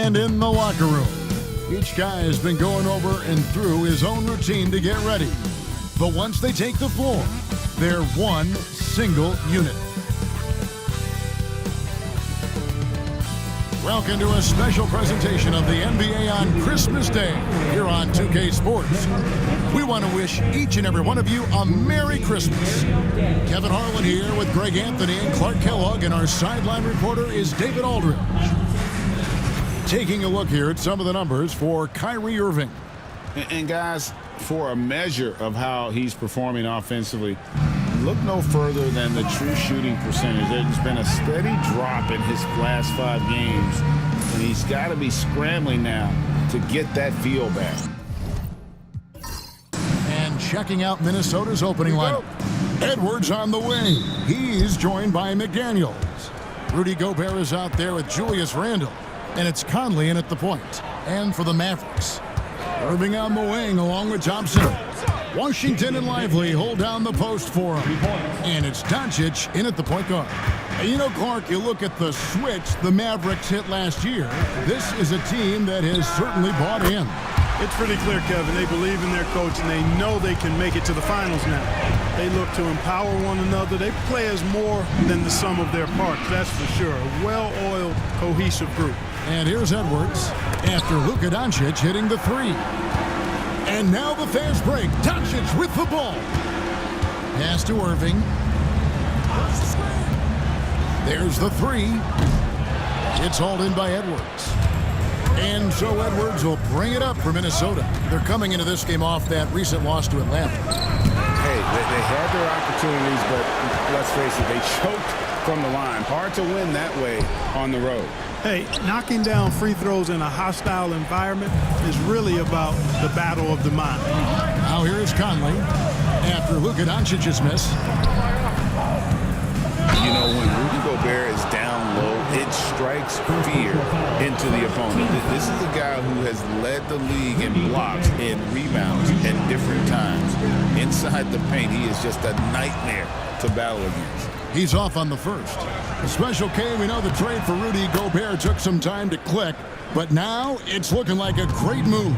And in the locker room, each guy has been going over and through his own routine to get ready. But once they take the floor, they're one single unit. Welcome to a special presentation of the NBA on Christmas Day here on 2K Sports. We want to wish each and every one of you a Merry Christmas. Kevin Harlan here with Greg Anthony and Clark Kellogg, and our sideline reporter is David Aldridge. Taking a look here at some of the numbers for Kyrie Irving. And guys, for a measure of how he's performing offensively, look no further than the true shooting percentage. There's been a steady drop in his last 5 games, and he's got to be scrambling now to get that feel back. And checking out Minnesota's opening lineup. Edwards on the wing. He's joined by McDaniels. Rudy Gobert is out there with Julius Randle, and it's Conley in at the point. And for the Mavericks, Irving on the wing along with Thompson. Washington and Lively hold down the post for him. And it's Doncic in at the point guard. And you know, Clark, you look at the switch the Mavericks hit last year. This is a team that has certainly bought in. It's pretty clear, Kevin. They believe in their coach, and they know they can make it to the finals now. They look to empower one another. They play as more than the sum of their parts, that's for sure. A well-oiled, cohesive group. And here's Edwards after Luka Doncic hitting the 3. And now the fast break. Doncic with the ball. Pass to Irving. There's the 3. It's hauled in by Edwards. And so Edwards will bring it up for Minnesota. They're coming into this game off that recent loss to Atlanta. Hey, they had their opportunities, but let's face it, they choked from the line. Hard to win that way on the road. Hey, knocking down free throws in a hostile environment is really about the battle of the mind. Now here is Conley after Luka Doncic's miss. You know, when Rudy Gobert is down low, it strikes fear into the opponent. This is a guy who has led the league in blocks and rebounds at different times. Inside the paint, he is just a nightmare to battle against. He's off on the first. Special K, we know the trade for Rudy Gobert took some time to click, but now it's looking like a great move.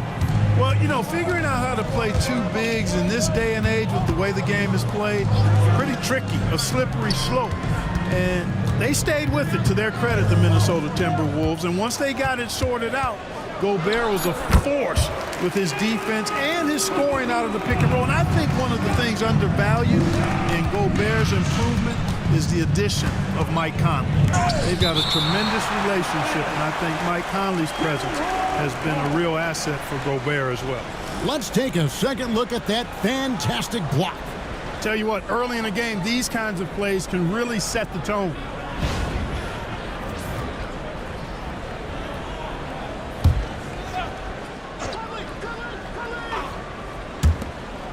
Well, you know, figuring out how to play 2 bigs in this day and age with the way the game is played, pretty tricky, a slippery slope. And they stayed with it, to their credit, the Minnesota Timberwolves. And once they got it sorted out, Gobert was a force with his defense and his scoring out of the pick and roll. And I think one of the things undervalued in Gobert's improvement is the addition of Mike Conley. They've got a tremendous relationship, and I think Mike Conley's presence has been a real asset for Gobert as well. Let's take a second look at that fantastic block. Tell you what, early in the game, these kinds of plays can really set the tone.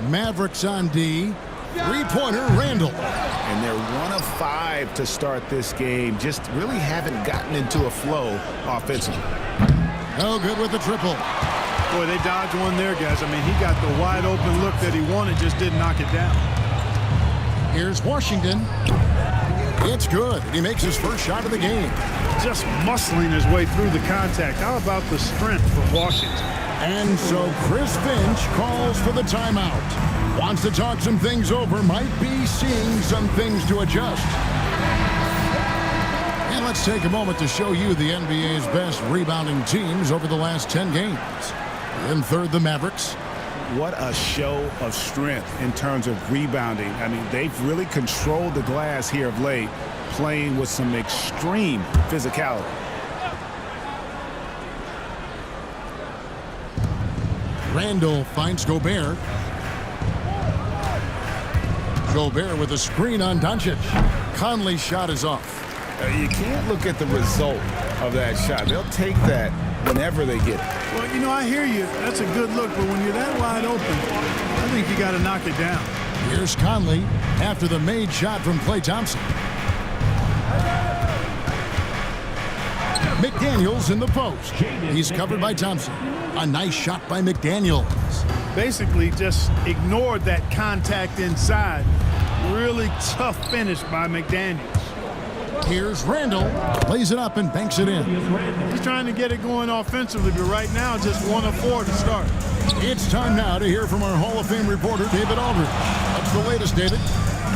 Mavericks on D. 3-pointer, Randle. And they're 1 of 5 to start this game. Just really haven't gotten into a flow offensively. No good with the triple. Boy, they dodged one there, guys. I mean, he got the wide open look that he wanted, just didn't knock it down. Here's Washington. It's good. He makes his first shot of the game. Just muscling his way through the contact. How about the strength from Washington? And so Chris Finch calls for the timeout. Wants to talk some things over. Might be seeing some things to adjust. And let's take a moment to show you the NBA's best rebounding teams over the last 10 games. In third, the Mavericks. What a show of strength in terms of rebounding. I mean, they've really controlled the glass here of late, playing with some extreme physicality. Randle finds Gobert. Gobert with a screen on Doncic. Conley's shot is off. You can't look at the result of that shot. They'll take that whenever they get it. Well, you know, I hear you. That's a good look, but when you're that wide open, I think you got to knock it down. Here's Conley after the made shot from Klay Thompson. McDaniels in the post. He's covered by Thompson. A nice shot by McDaniels. Basically just ignored that contact inside. Really tough finish by McDaniels. Here's Randall. Lays it up and banks it in. He's trying to get it going offensively, but right now just 1 of 4 to start. It's time now to hear from our Hall of Fame reporter, David Aldridge. What's the latest, David?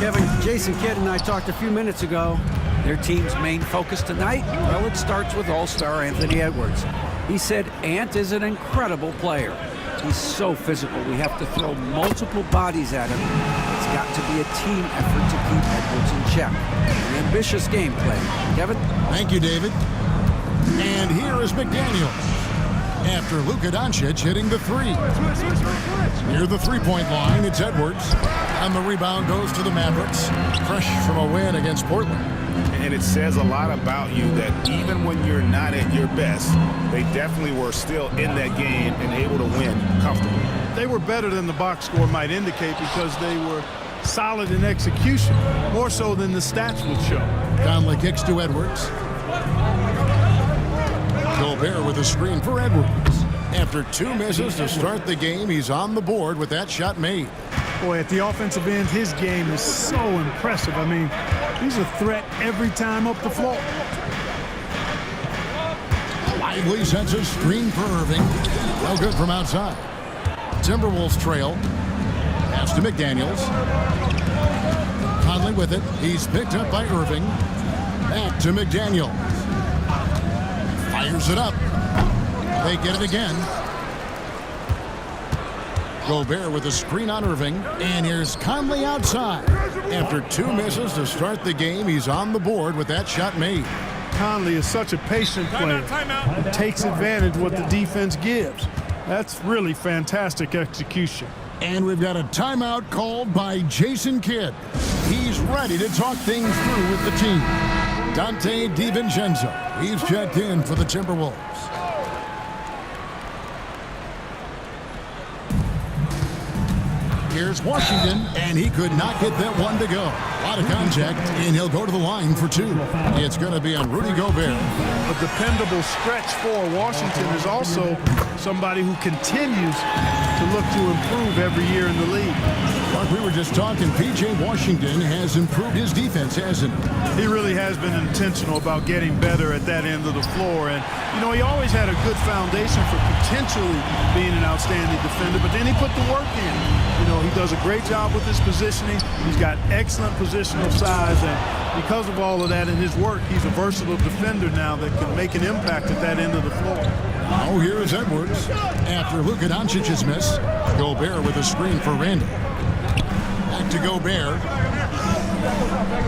Kevin, Jason Kidd and I talked a few minutes ago. Their team's main focus tonight, well, it starts with All-Star Anthony Edwards. He said Ant is an incredible player. He's so physical. We have to throw multiple bodies at him. It's got to be a team effort to keep Edwards in check. An ambitious game plan. Kevin? Thank you, David. And here is McDaniels. After Luka Doncic hitting the three. Near the three-point line, it's Edwards. And the rebound goes to the Mavericks. Fresh from a win against Portland. And it says a lot about you that even when you're not at your best, they definitely were still in that game and able to win comfortably. They were better than the box score might indicate because they were solid in execution, more so than the stats would show. Conley kicks to Edwards. Gobert with a screen for Edwards. After 2 misses to start the game, he's on the board with that shot made. Boy, at the offensive end, his game is so impressive. I mean, he's a threat every time up the floor. Lively sends a screen for Irving. No good from outside. Timberwolves trail. Pass to McDaniels. Conley with it. He's picked up by Irving. Back to McDaniels. Fires it up. They get it again. Gobert with a screen on Irving. And here's Conley outside. After 2 misses to start the game, he's on the board with that shot made. Conley is such a patient player. He takes advantage of what the defense gives. That's really fantastic execution. And we've got a timeout called by Jason Kidd. He's ready to talk things through with the team. Dante DiVincenzo. He's checked in for the Timberwolves. Here's Washington, and he could not get that one to go. A lot of contact, and he'll go to the line for 2. It's going to be on Rudy Gobert. A dependable stretch for Washington is also somebody who continues to look to improve every year in the league. Like we were just talking, P.J. Washington has improved his defense, hasn't he? He really has been intentional about getting better at that end of the floor. And, you know, he always had a good foundation for potentially being an outstanding defender, but then he put the work in. You know, he does a great job with his positioning. He's got excellent positional size, and because of all of that in his work, he's a versatile defender now that can make an impact at that end of the floor. Oh, here's Edwards. After Luka Doncic's miss, Gobert with a screen for Randall. Back to Gobert.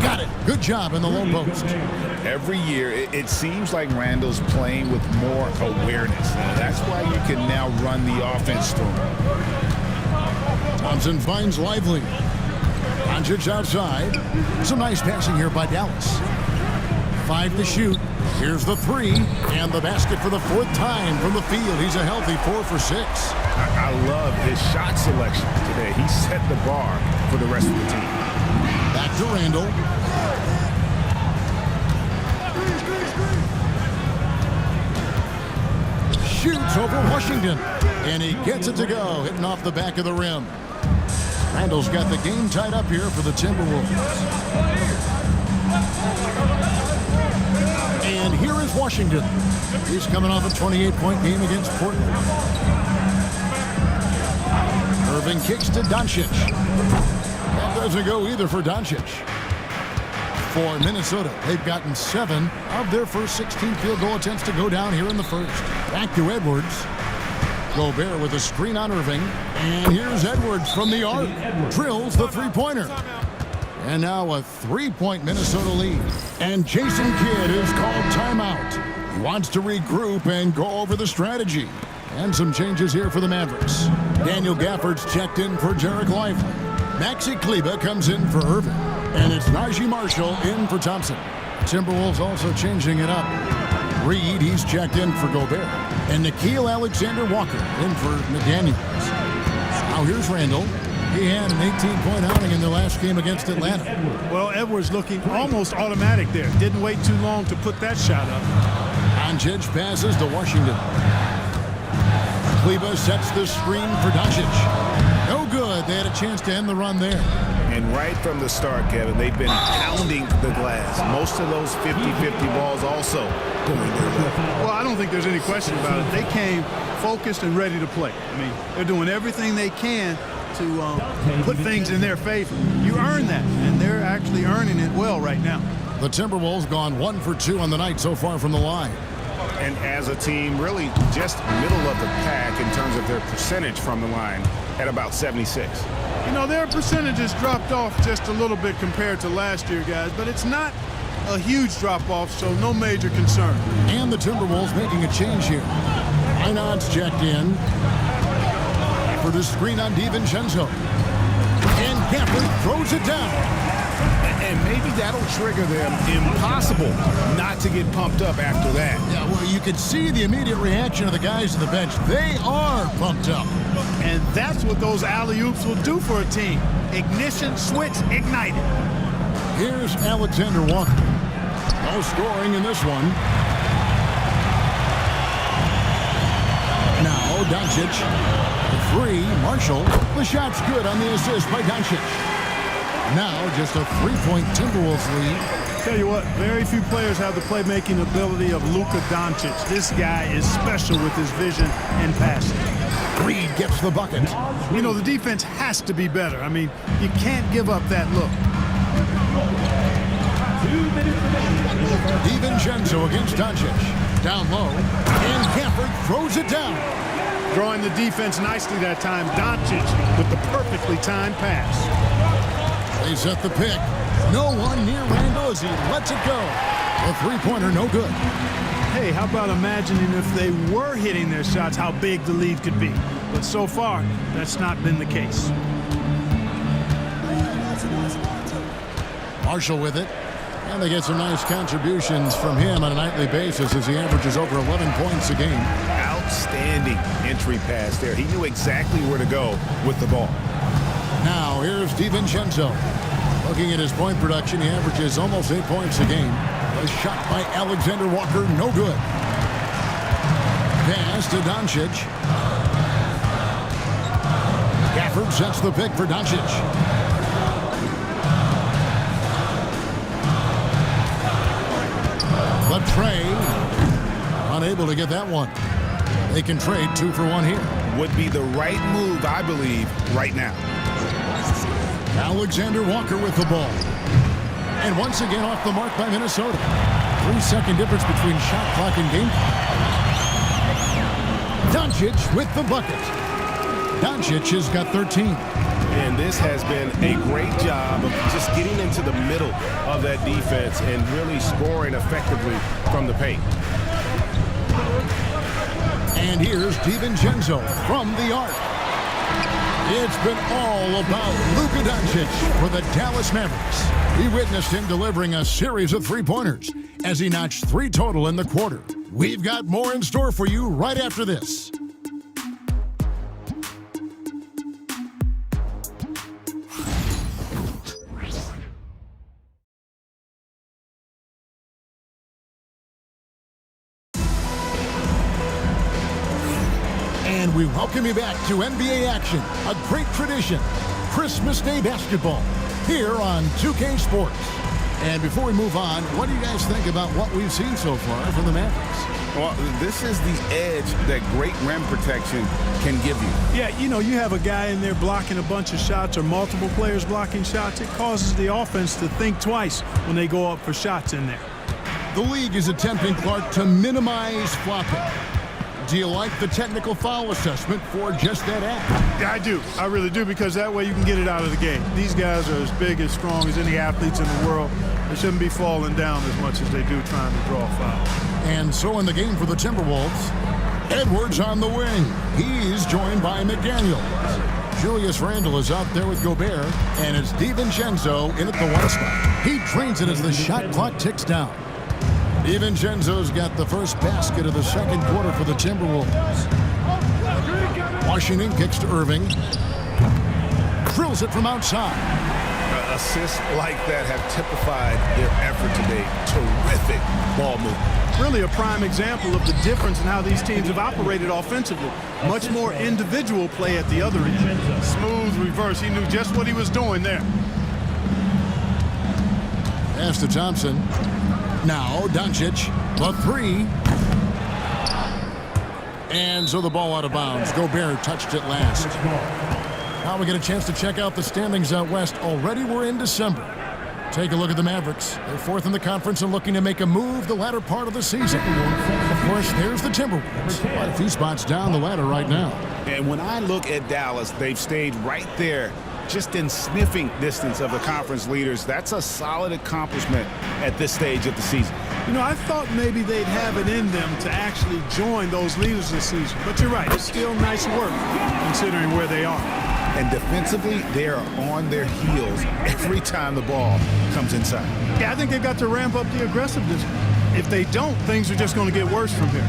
Got it. Good job in the low post. Every year, it seems like Randall's playing with more awareness. That's why you can now run the offense through him. Thompson finds Lively. Doncic outside. Some nice passing here by Dallas. 5 to shoot. Here's the 3. And the basket for the 4th time from the field. He's a healthy 4 for 6. I love his shot selection today. He set the bar for the rest of the team. Back to Randall. Shoots over Washington. And he gets it to go, hitting off the back of the rim. Randall's got the game tied up here for the Timberwolves. And here is Washington. He's coming off a 28-point game against Portland. Irving kicks to Doncic. That doesn't go either for Doncic. For Minnesota, they've gotten 7 of their first 16 field goal attempts to go down here in the first. Back to Edwards. Gobert with a screen on Irving. And here's Edwards from the arc. Drills the three-pointer. And now a 3-point Minnesota lead. And Jason Kidd is called timeout. He wants to regroup and go over the strategy. And some changes here for the Mavericks. Daniel Gafford's checked in for Jarek Lively. Maxi Kleber comes in for Irving. And it's Najee Marshall in for Thompson. Timberwolves also changing it up. Reed, he's checked in for Gobert. And Nickeil Alexander-Walker in for McDaniels. Now here's Randall. He had an 18-point outing in their last game against Atlanta. Well, Edwards looking almost automatic there. Didn't wait too long to put that shot up. Doncic passes to Washington. Kleba sets the screen for Doncic. No good. They had a chance to end the run there. And right from the start, Kevin, they've been pounding the glass. Most of those 50-50 balls also going their way. Well, I don't think there's any question about it. They came focused and ready to play. I mean, they're doing everything they can to put things in their favor. You earn that, and they're actually earning it well right now. The Timberwolves gone 1 for 2 on the night so far from the line. And as a team, really just middle of the pack in terms of their percentage from the line at about 76. You know, their percentages dropped off just a little bit compared to last year, guys, but it's not a huge drop-off, so no major concern. And the Timberwolves making a change here. Einard's checked in. For the screen on DiVincenzo. And Gafford throws it down. And maybe that'll trigger them. Impossible not to get pumped up after that. Yeah, well, you can see the immediate reaction of the guys on the bench. They are pumped up. And that's what those alley-oops will do for a team. Ignition, switch, ignited. Here's Alexander Walker. No scoring in this one. Now, Doncic. The three, Marshall. The shot's good on the assist by Doncic. Now, just a 3-point Timberwolves lead. Tell you what, very few players have the playmaking ability of Luka Doncic. This guy is special with his vision and passing. Reed gets the bucket. You know, the defense has to be better. I mean, you can't give up that look. DiVincenzo against Doncic. Down low. And Gafford throws it down. Drawing the defense nicely that time. Doncic with the perfectly timed pass. They set the pick. No one near Randall as he lets it go. A three-pointer, no good. Hey, how about imagining if they were hitting their shots, how big the lead could be. But so far, that's not been the case. Marshall with it. And they get some nice contributions from him on a nightly basis as he averages over 11 points a game. Outstanding entry pass there. He knew exactly where to go with the ball. Now, here's DiVincenzo. Looking at his point production, he averages almost 8 points a game. A shot by Alexander Walker, no good. Pass to Doncic. Gafford sets the pick for Doncic. But Trey, unable to get that one. They can trade 2 for 1 here. Would be the right move, I believe, right now. Alexander Walker with the ball. And once again off the mark by Minnesota. 3-second difference between shot clock and game clock. Doncic with the bucket. Doncic has got 13. And this has been a great job of just getting into the middle of that defense and really scoring effectively from the paint. And here's DiVincenzo from the arc. It's been all about Luka Doncic for the Dallas Mavericks. We witnessed him delivering a series of three-pointers as he notched 3 total in the quarter. We've got more in store for you right after this. And we welcome you back to NBA action, a great tradition, Christmas Day basketball, here on 2K Sports. And before we move on, what do you guys think about what we've seen so far from the Mavericks? Well, this is the edge that great rim protection can give you. Yeah, you know, you have a guy in there blocking a bunch of shots or multiple players blocking shots. It causes the offense to think twice when they go up for shots in there. The league is attempting, Clark, to minimize flopping. Do you like the technical foul assessment for just that act? Yeah, I do. I really do, because that way you can get it out of the game. These guys are as big, as strong as any athletes in the world. They shouldn't be falling down as much as they do trying to draw fouls. And so in the game for the Timberwolves, Edwards on the wing. He's joined by McDaniels. Julius Randle is out there with Gobert, and it's DiVincenzo in at the 1 spot. He drains it as the shot clock ticks down. DiVincenzo's got the first basket of the second quarter for the Timberwolves. Washington kicks to Irving. Drills it from outside. Assists like that have typified their effort today. Terrific ball movement. really a prime example of the difference in how these teams have operated offensively. Much more individual play at the other end. Smooth reverse. He knew just what he was doing there. Pass to Thompson. Now Doncic, the three. And so the ball out of bounds. Gobert touched it last. Now we get a chance to check out the standings out west. Already we're in December. Take a look at the Mavericks. They're fourth in the conference and looking to make a move the latter part of the season. Of course, there's the Timberwolves. Quite a few spots down the ladder right now. And when I look at Dallas, they've stayed right there, just in sniffing distance of the conference leaders. That's a solid accomplishment at this stage of the season. You know, I thought maybe they'd have it in them to actually join those leaders this season. But you're right, it's still nice work considering where they are. And defensively, they are on their heels every time the ball comes inside. Yeah, I think they've got to ramp up the aggressiveness. If they don't, things are just going to get worse from here.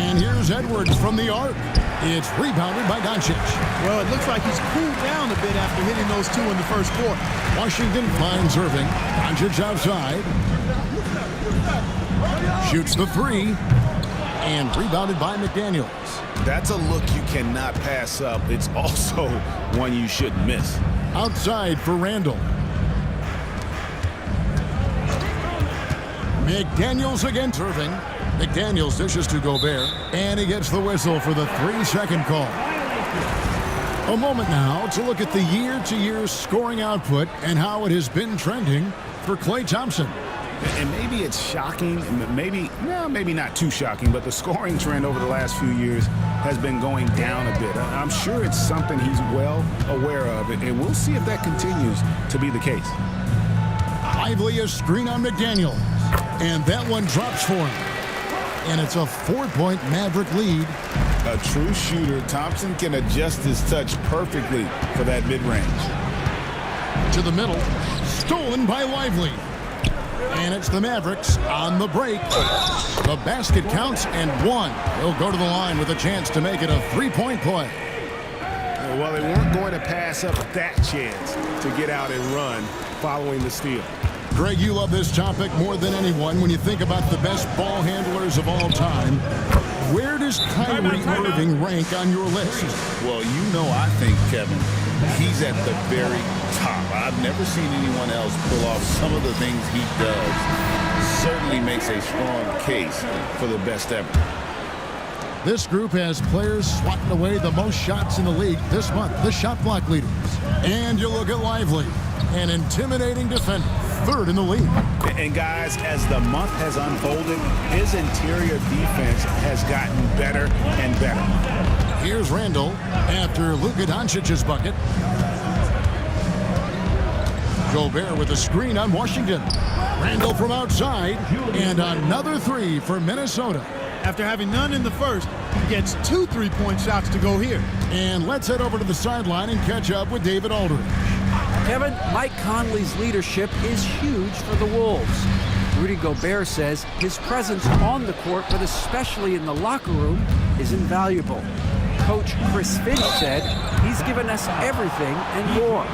And here's Edwards from the arc. It's rebounded by Doncic. Well, it looks like he's cooled down a bit after hitting those two in the first quarter. Washington finds Irving. Doncic outside. Shoots the three. And rebounded by McDaniels. That's a look you cannot pass up. It's also one you shouldn't miss. Outside for Randall. McDaniels against Irving. McDaniels dishes to Gobert. And he gets the whistle for the 3-second call. A moment now to look at the year-to-year scoring output and how it has been trending for Klay Thompson. And maybe it's shocking, maybe not too shocking, but the scoring trend over the last few years has been going down a bit. I'm sure it's something he's well aware of, and we'll see if that continues to be the case. Lively a screen on McDaniels, and that one drops for him. And it's a 4-point Maverick lead. A true shooter, Thompson can adjust his touch perfectly for that mid-range. To the middle, stolen by Lively. And it's the Mavericks on the break. The basket counts and one. He'll go to the line with a chance to make it a 3-point play. Well, they weren't going to pass up that chance to get out and run following the steal. Greg, you love this topic more than anyone when you think about the best ball handlers of all time. Where does Kyrie Irving rank on your list? Well, you know, I think, Kevin, he's at the very top. I've never seen anyone else pull off some of the things he does. Certainly makes a strong case for the best ever. This group has players swatting away the most shots in the league this month, the shot block leaders. And you look at Lively, an intimidating defender, third in the league. And guys, as the month has unfolded, his interior defense has gotten better and better. Here's Randall after Luka Doncic's bucket. Gobert with a screen on Washington. Randall from outside, and another three for Minnesota. After having none in the first, he gets 2 3-point shots to go here. And let's head over to the sideline and catch up with David Aldridge. Kevin, Mike Conley's leadership is huge for the Wolves. Rudy Gobert says his presence on the court, but especially in the locker room, is invaluable. Coach Chris Finch said he's given us everything and more.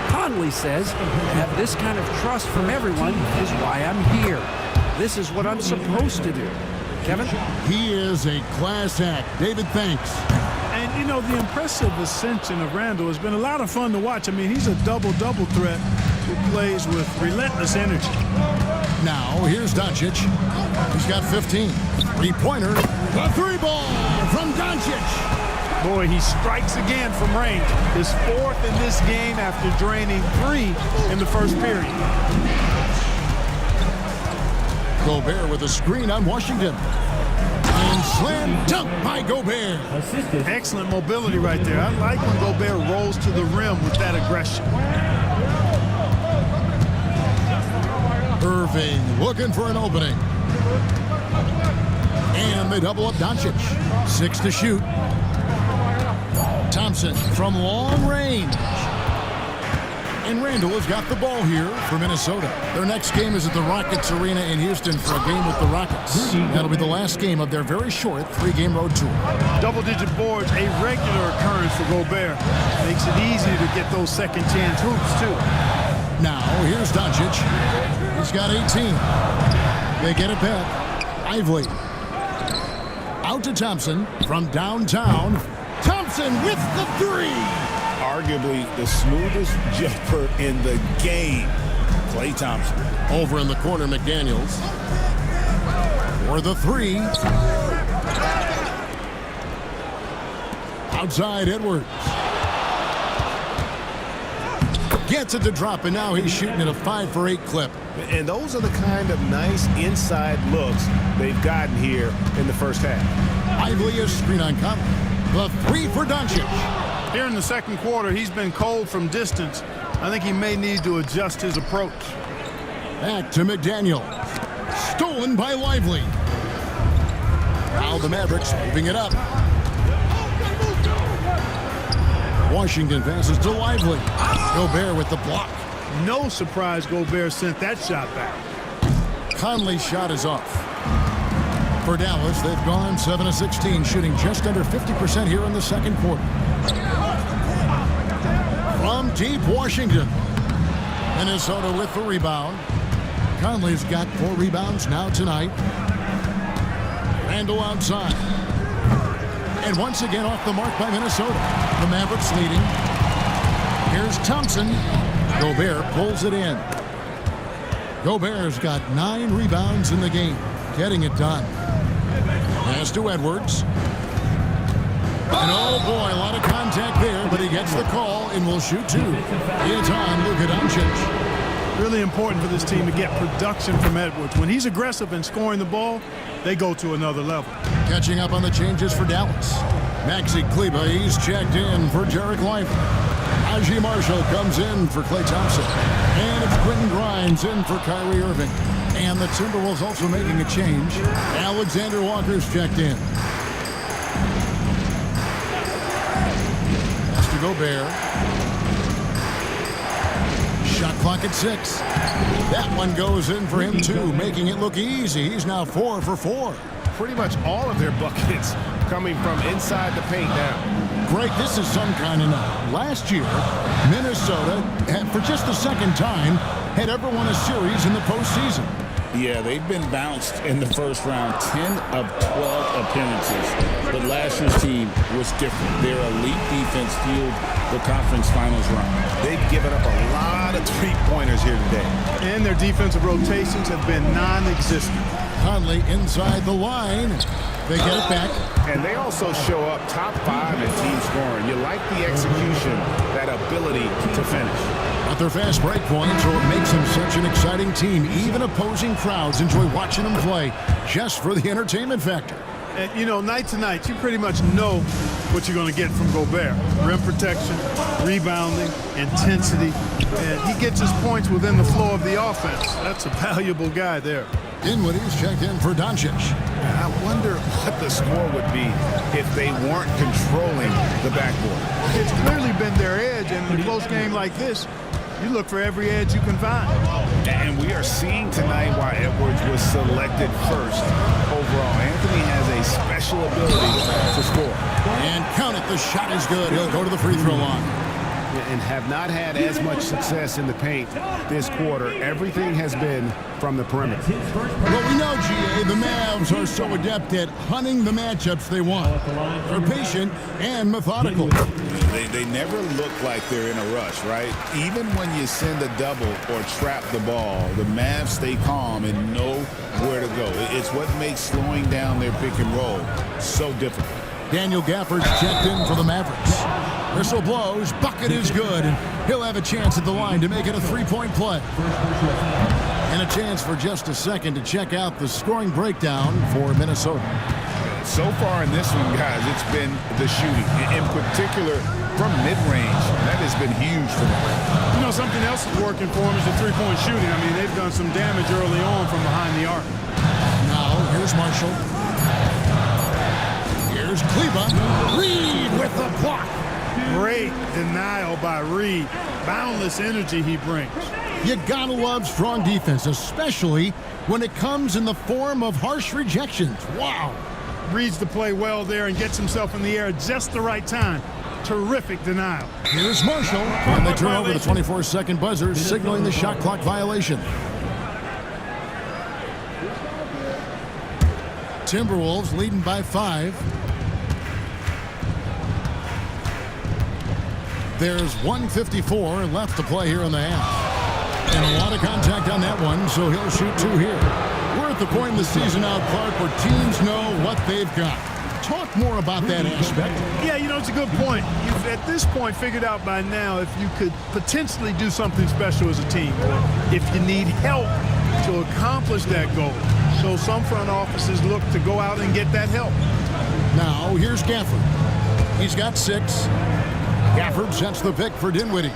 Conley says to have this kind of trust from everyone is why I'm here. This is what I'm supposed to do. Kevin? He is a class act. David, thanks. And, you know, the impressive ascension of Randall has been a lot of fun to watch. I mean, he's a double-double threat who plays with relentless energy. Now, here's Doncic. He's got 15. Three-pointer. The three ball from Doncic. Boy, he strikes again from range. His fourth in this game after draining 3 in the first period. Gobert with a screen on Washington. And slam dunk by Gobert. Excellent mobility right there. I like when Gobert rolls to the rim with that aggression. Irving looking for an opening. And they double up Doncic. 6 to shoot. Thompson from long range. And Randall has got the ball here for Minnesota. Their next game is at the Rockets Arena in Houston for a game with the Rockets. That'll be the last game of their very short 3-game road tour. Double-digit boards, a regular occurrence for Gobert. Makes it easy to get those second-chance hoops, too. Now, here's Doncic. He's got 18. They get it back. Lively. Out to Thompson from downtown. Thompson with the three. Arguably the smoothest jumper in the game. Klay Thompson. Over in the corner, McDaniels. For the three. Outside Edwards. Gets it to drop, and now he's shooting at a 5-for-8 clip. And those are the kind of nice inside looks they've gotten here in the first half. Lively is screen on Conley. The three for Doncic. Here in the second quarter, he's been cold from distance. I think he may need to adjust his approach. Back to McDaniel. Stolen by Lively. Now the Mavericks moving it up. Washington passes to Lively. Gobert with the block. No surprise Gobert sent that shot back. Conley's shot is off. For Dallas, they've gone 7 of 16, shooting just under 50% here in the second quarter. From deep Washington. Minnesota with the rebound. Conley's got 4 rebounds now tonight. Randle outside. And once again off the mark by Minnesota. The Mavericks leading. Here's Thompson. Gobert pulls it in. Gobert's got 9 rebounds in the game. Getting it done. Pass to Edwards. And oh boy, a lot of contact there, but he gets the call and will shoot 2. It's on Luka Doncic. Really important for this team to get production from Edwards. When he's aggressive and scoring the ball, they go to another level. Catching up on the changes for Dallas. Maxi Kleber, he's checked in for Derek Lively. Najee Marshall comes in for Klay Thompson. And it's Quentin Grimes in for Kyrie Irving. And the Timberwolves also making a change. Alexander Walker's checked in. Pass to Gobert. Shot clock at 6. That one goes in for him too, making it look easy. He's now 4 for 4. Pretty much all of their buckets coming from inside the paint now. Greg, this is some kind of night. Last year, Minnesota, for just the second time, had ever won a series in the postseason. Yeah, they've been bounced in the first round, 10 of 12 appearances. But last year's team was different. Their elite defense fueled the conference finals run. They've given up a lot of three-pointers here today. And their defensive rotations have been non-existent. Conley inside the line. They get it back. And they also show up top 5 in team scoring. You like the execution, that ability to finish. But their fast break points are what makes them such an exciting team. Even opposing crowds enjoy watching them play just for the entertainment factor. And, you know, night to night, you pretty much know what you're going to get from Gobert. Rim protection, rebounding, intensity. And he gets his points within the flow of the offense. That's a valuable guy there. Dinwiddie's checked in for Doncic. I wonder what the score would be if they weren't controlling the backboard. It's clearly been their edge, and in a close game like this, you look for every edge you can find. And we are seeing tonight why Edwards was selected first overall. Anthony has a special ability to score. And count it, the shot is good. He'll go to the free throw line. And have not had as much success in the paint this quarter. Everything has been from the perimeter. Well, we know, GA, the Mavs are so adept at hunting the matchups they want. They're patient and methodical. They never look like they're in a rush, right? Even when you send a double or trap the ball, the Mavs stay calm and know where to go. It's what makes slowing down their pick and roll so difficult. Daniel Gafford's checked in for the Mavericks. Whistle blows, bucket is good, and he'll have a chance at the line to make it a 3-point play. And a chance for just a second to check out the scoring breakdown for Minnesota. So far in this one, guys, it's been the shooting. In particular, from mid-range, that has been huge for them. You know, something else is working for them is the three-point shooting. I mean, they've done some damage early on from behind the arc. Now, here's Marshall. Here's Kleber. Reed with the block. Great denial by Reed. Boundless energy he brings. You gotta love strong defense, especially when it comes in the form of harsh rejections. Wow. Reads the play well there and gets himself in the air at just the right time. Terrific denial. Here's Marshall. And they turn over the 24-second buzzer, signaling the shot clock violation. Timberwolves leading by 5. There's 1:54 left to play here in the half. And a lot of contact on that one, so he'll shoot 2 here. We're at the point in the season now, Clark, where teams know what they've got. Talk more about that aspect. Yeah, it's a good point. You've, at this point, figured out by now if you could potentially do something special as a team, or if you need help to accomplish that goal. So some front offices look to go out and get that help. Now, here's Gafford. He's got 6. Gafford sets the pick for Dinwiddie.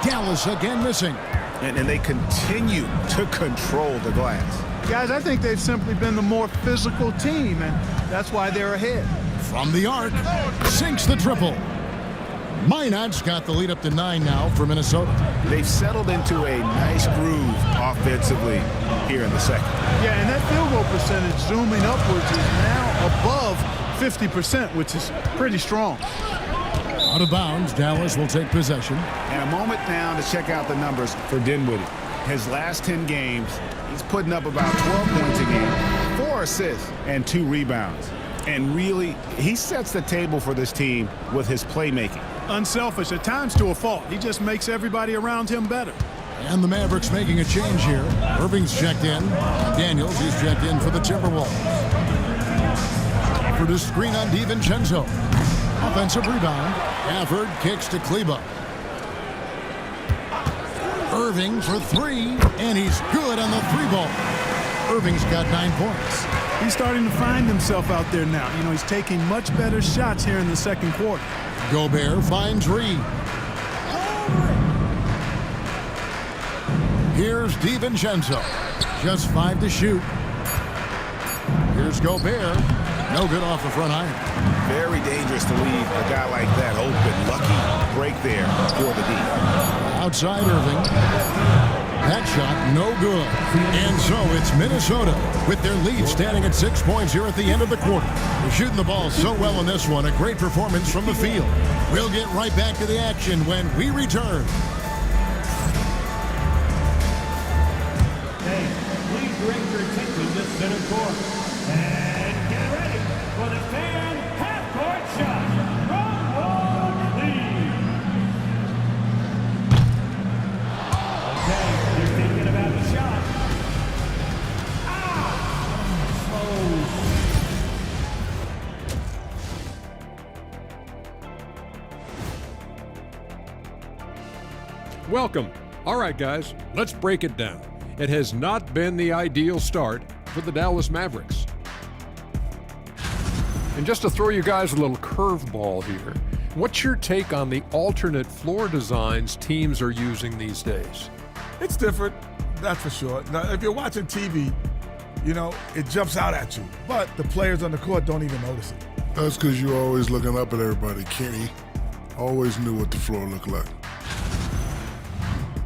Dallas again missing. And they continue to control the glass. Guys, I think they've simply been the more physical team, and that's why they're ahead. From the arc, sinks the triple. Minot's got the lead up to 9 now for Minnesota. They've settled into a nice groove offensively here in the second. Yeah, and that field goal percentage zooming upwards is now above 50%, which is pretty strong. Out of bounds, Dallas will take possession. And a moment now to check out the numbers for Dinwiddie. His last 10 games, he's putting up about 12 points a game, 4 assists, and 2 rebounds. And really, he sets the table for this team with his playmaking. Unselfish, at times to a fault. He just makes everybody around him better. And the Mavericks making a change here. Irving's checked in. Daniels, he's checked in for the Timberwolves. For the screen on DiVincenzo. Offensive rebound. Gafford kicks to Kleba. Irving for 3, and he's good on the 3-ball. Irving's got 9 points. He's starting to find himself out there now. He's taking much better shots here in the second quarter. Gobert finds Reed. Here's DiVincenzo. Just 5 to shoot. Here's Gobert. No good off the front iron. Very dangerous to leave a guy like that open. Lucky break there for the D. Outside Irving. That shot no good. And so it's Minnesota with their lead standing at 6 points here at the end of the quarter. They're shooting the ball so well in this one. A great performance from the field. We'll get right back to the action when we return. Hey, please direct your attention to center court. And get ready for the fan half-court shot from Wall Lead. Okay, you're thinking about the shot. Welcome. All right, guys, let's break it down. It has not been the ideal start for the Dallas Mavericks. And just to throw you guys a little curveball here, what's your take on the alternate floor designs teams are using these days? It's different, that's for sure. Now, if you're watching TV, it jumps out at you. But the players on the court don't even notice it. That's because you're always looking up at everybody. Kenny always knew what the floor looked like.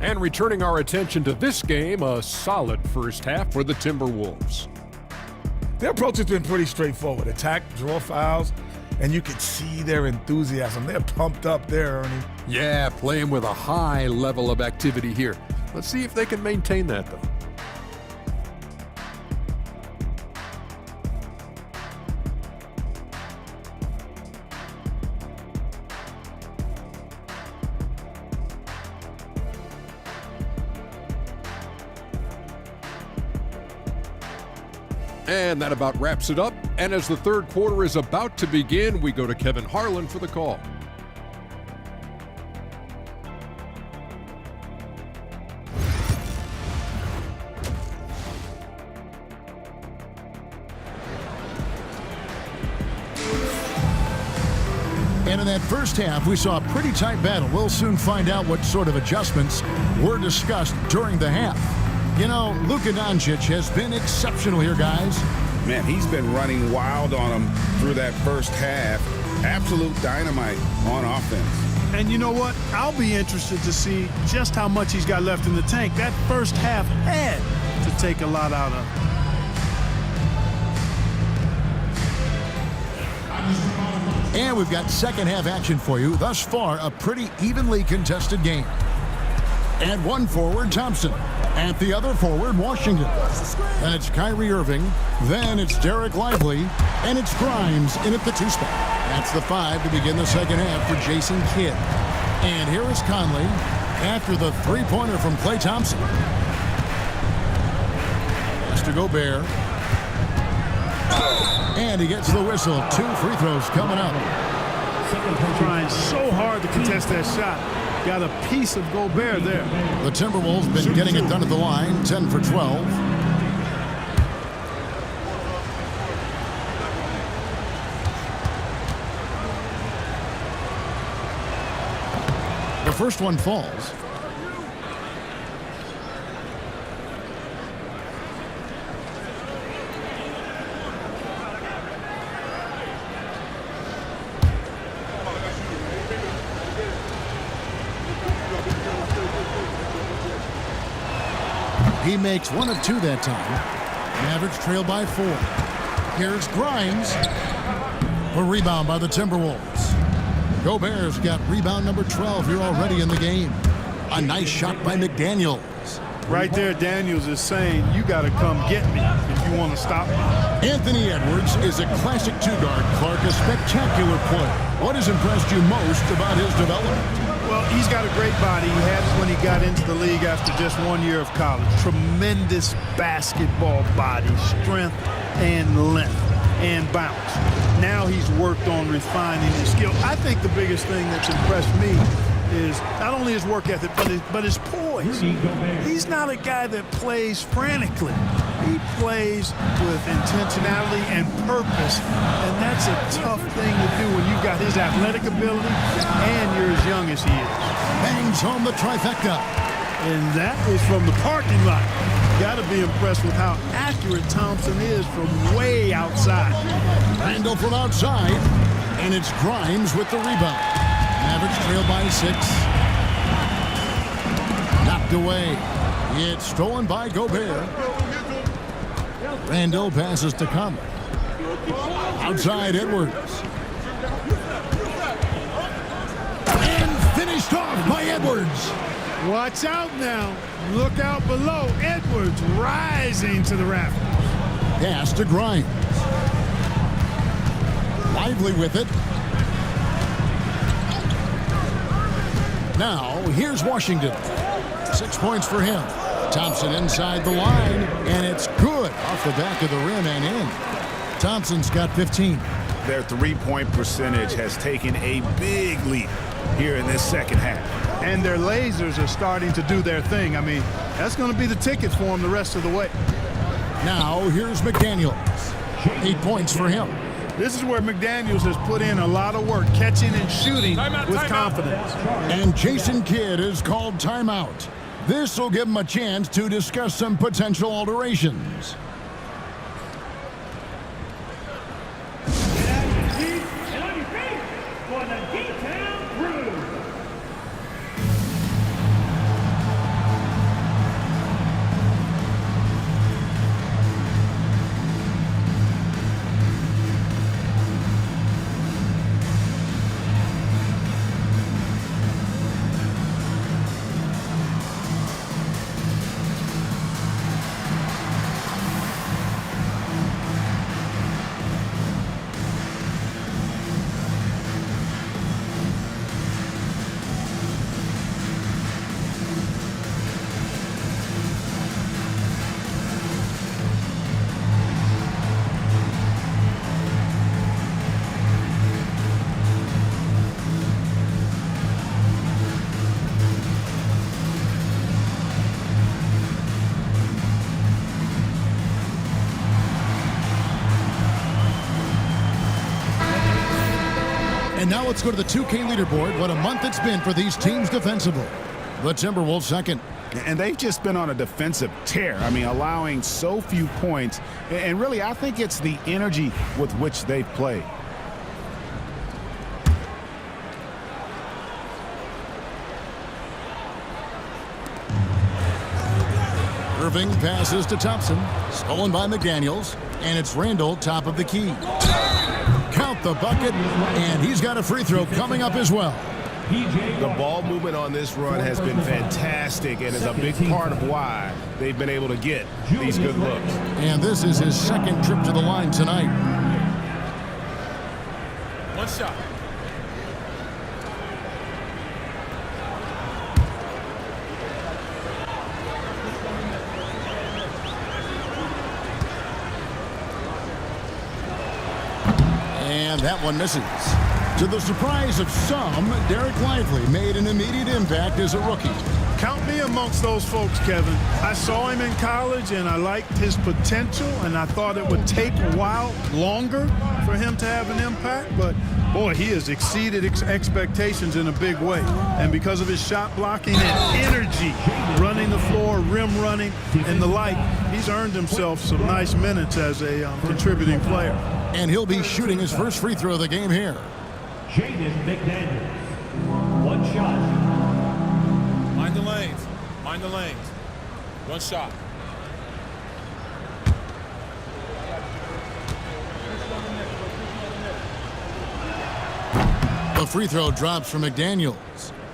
And returning our attention to this game, a solid first half for the Timberwolves. Their approach has been pretty straightforward. Attack, draw fouls, and you can see their enthusiasm. They're pumped up there, Ernie. Yeah, playing with a high level of activity here. Let's see if they can maintain that, though. And that about wraps it up. And as the third quarter is about to begin, we go to Kevin Harlan for the call. And in that first half, we saw a pretty tight battle. We'll soon find out what sort of adjustments were discussed during the half. Luka Doncic has been exceptional here, guys. Man, he's been running wild on them through that first half. Absolute dynamite on offense. And you know what? I'll be interested to see just how much he's got left in the tank. That first half had to take a lot out of him. And we've got second half action for you. Thus far, a pretty evenly contested game. And one forward, Thompson. At the other forward, Washington. Then it's Kyrie Irving. Then it's Derek Lively. And it's Grimes in at the 2 spot. That's the 5 to begin the second half for Jason Kidd. And here is Conley after the three-pointer from Klay Thompson. Pass to Gobert. And he gets the whistle. 2 free throws coming up. Trying so hard to contest that shot. Got a piece of Gobert there. The Timberwolves been getting it done at the line. 10 for 12. The first one falls. He makes 1 of 2 that time. Mavericks trail by 4. Here's Grimes. A rebound by the Timberwolves. Gobert's got rebound number 12 here already in the game. A nice shot by McDaniels. Right there, Daniels is saying, you got to come get me if you want to stop me. Anthony Edwards is a classic 2-guard. Clark, a spectacular player. What has impressed you most about his development? Well, he's got a great body. He had it when he got into the league after just 1 year of college. Tremendous basketball body, strength and length and bounce. Now he's worked on refining his skill. I think the biggest thing that's impressed me is not only his work ethic, but his poise. He's not a guy that plays frantically. He plays with intentionality and purpose, and that's a tough thing to do when you've got his athletic ability and you're as young as he is. Bangs home the trifecta. And that is from the parking lot. Got to be impressed with how accurate Thompson is from way outside. Randall from outside, and it's Grimes with the rebound. Mavericks trail by 6. Knocked away. It's stolen by Gobert. Randall passes to Conley. Outside Edwards. And finished off by Edwards. Watch out now. Look out below. Edwards rising to the rafters. Pass to Grimes. Lively with it. Now, here's Washington. 6 points for him. Thompson inside the line, and it's good off the back of the rim and in. Thompson's got 15. Their three-point percentage has taken a big leap here in this second half. And their lasers are starting to do their thing. I mean, that's going to be the ticket for them the rest of the way. Now, here's McDaniels. 8 points for him. This is where McDaniels has put in a lot of work, catching and shooting with confidence. And Jason Kidd is called timeout. This will give him a chance to discuss some potential alterations. And on your feet for the D-Town Crew. And now let's go to the 2K leaderboard. What a month it's been for these teams defensively. The Timberwolves second. And they've just been on a defensive tear. I mean, allowing so few points. And really, I think it's the energy with which they've played. Irving passes to Thompson. Stolen by McDaniels. And it's Randall, top of the key. Count the bucket, and he's got a free throw coming up as well. The ball movement on this run has been fantastic and is a big part of why they've been able to get these good looks. And this is his second trip to the line tonight. One shot. And that one misses. To the surprise of some, Derek Lively made an immediate impact as a rookie. Count me amongst those folks, Kevin. I saw him in college, and I liked his potential, and I thought it would take a while longer for him to have an impact. But, boy, he has exceeded expectations in a big way. And because of his shot blocking and energy, running the floor, rim running, and the like, he's earned himself some nice minutes as a contributing player. And he'll be shooting his first free throw of the game here. Jaden McDaniels. One shot. Mind the lanes. Mind the lanes. One shot. The free throw drops for McDaniels.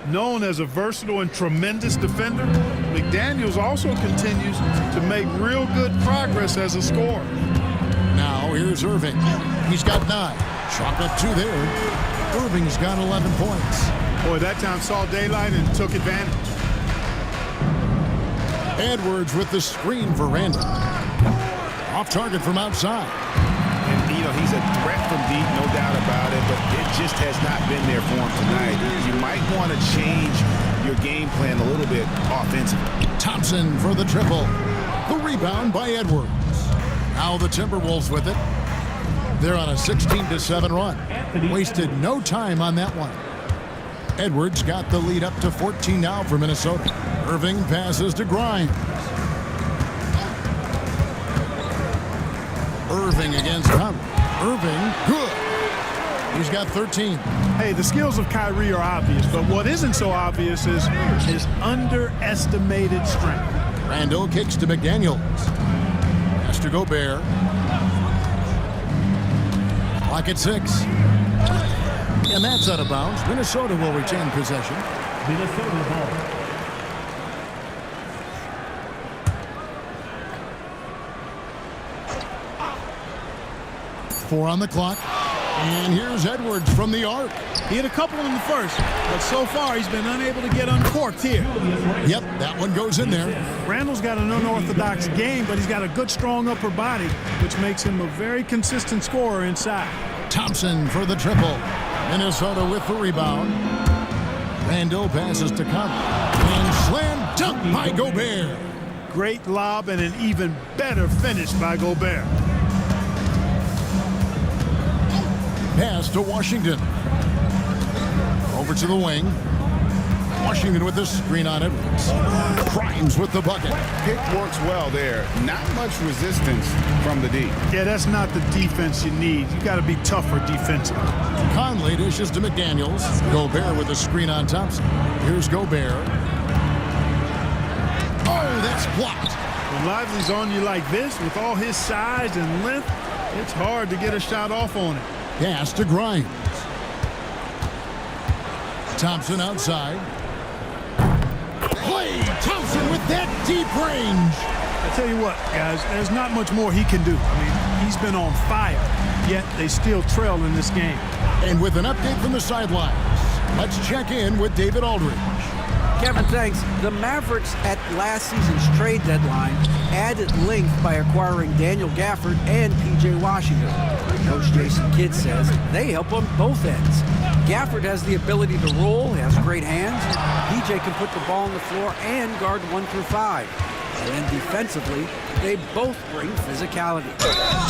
Known as a versatile and tremendous defender, McDaniels also continues to make real good progress as a scorer. Now here's Irving. He's got 9. Chalk up 2 there. Irving's got 11 points. Boy, that time saw daylight and took advantage. Edwards with the screen for Randall. Off target from outside. And, he's a threat from deep, no doubt about it, but it just has not been there for him tonight. You might want to change your game plan a little bit offensively. Thompson for the triple. The rebound by Edwards. Now the Timberwolves with it. They're on a 16-7 run. Wasted no time on that one. Edwards got the lead up to 14 now for Minnesota. Irving passes to Grimes. Irving against Conley. Irving, good. He's got 13. Hey, the skills of Kyrie are obvious, but what isn't so obvious is his underestimated strength. Randall kicks to McDaniels. Has to Gobert. Clock at 6. And that's out of bounds. Minnesota will retain possession. Minnesota ball. 4 on the clock. And here's Edwards from the arc. He had a couple in the first, but so far he's been unable to get uncorked here. Yep, that one goes in there. Randall's got an unorthodox game, but he's got a good, strong upper body, which makes him a very consistent scorer inside. Thompson for the triple. Minnesota with the rebound. Randall passes to Conley. And slam dunk by Gobert. Great lob and an even better finish by Gobert. Pass to Washington. Over to the wing. Washington with the screen on Edwards. Grimes with the bucket. Pick works well there. Not much resistance from the D. Yeah, that's not the defense you need. You got to be tougher defensively. Conley dishes to McDaniels. Gobert with the screen on Thompson. Here's Gobert. Oh, that's blocked. When Lively's on you like this, with all his size and length, it's hard to get a shot off on it. Pass to Grimes. Thompson outside. Klay Thompson with that deep range. I tell you what, guys, there's not much more he can do. I mean, he's been on fire, yet they still trail in this game. And with an update from the sidelines, let's check in with David Aldridge. Kevin, thanks. The Mavericks at last season's trade deadline added length by acquiring Daniel Gafford and P.J. Washington. Coach Jason Kidd says they help on both ends. Gafford has the ability to roll, has great hands. P.J. can put the ball on the floor and guard 1 through 5. And then defensively, they both bring physicality.